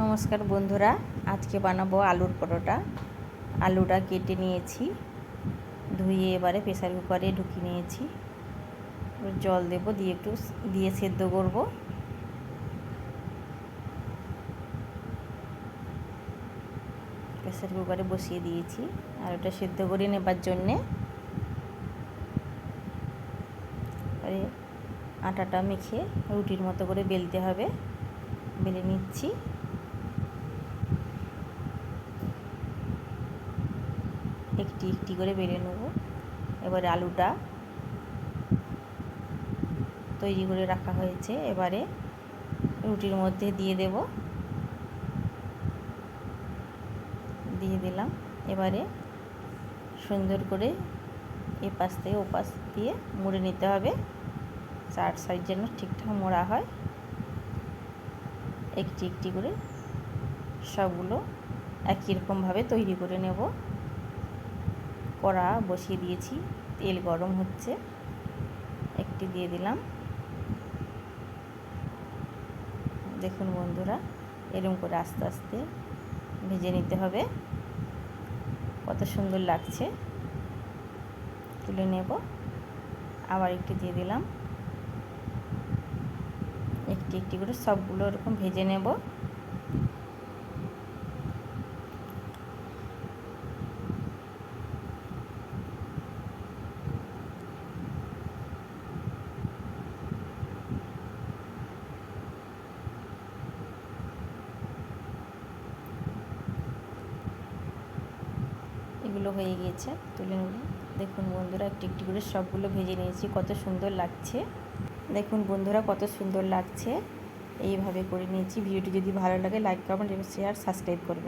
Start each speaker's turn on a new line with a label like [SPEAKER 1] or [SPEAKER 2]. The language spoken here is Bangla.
[SPEAKER 1] নমস্কার বন্ধুরা, আজকে বানাবো আলুর পরোটা। আলুটা কেটে নিয়েছি, ধুয়ে এবারে প্রেসার কুকারে ঢুকিয়ে নিয়েছি। জল দেব, একটু দিয়ে সেদ্ধ করব। প্রেসার কুকারে বসিয়ে দিয়েছি আর ওটা সেদ্ধ করে নেবার জন্যে আটাটা মেখে রুটির মতো করে বেলতে হবে। বেলে নিচ্ছি। একটি একটি করে বেলে নেব। এবারে আলুটা তৈরি করে রাখা হয়েছে, এবারে রুটির মধ্যে দিয়ে দেব। দিয়ে দিলাম। এবারে সুন্দর করে এপাশ থেকে ওপাশ দিয়ে মুড়ে নিতে হবে, চার সাইড যেন ঠিকঠাক মোড়া হয়। একটি একটি করে সবগুলো একই রকমভাবে তৈরি করে নেব। কড়া বসিয়ে দিয়েছি, তেল গরম হচ্ছে। একটি দিয়ে দিলাম। দেখুন বন্ধুরা, এরকম করে আস্তে আস্তে ভেজে নিতে হবে। কত সুন্দর লাগছে। তুলে নেব। আবার একটি দিয়ে দিলাম। একটি একটি করে সবগুলো এরকম ভেজে নেব। এগুলো হয়ে গিয়েছে, তুলে নেব। দেখুন বন্ধুরা, একটি একটি করে সবগুলো ভেজে নিয়েছি। কত সুন্দর লাগছে। দেখুন বন্ধুরা, কত সুন্দর লাগছে। এইভাবে করে নিয়েছি। ভিডিওটি যদি ভালো লাগে লাইক, কমেন্ট এবং শেয়ার, সাবস্ক্রাইব করবেন।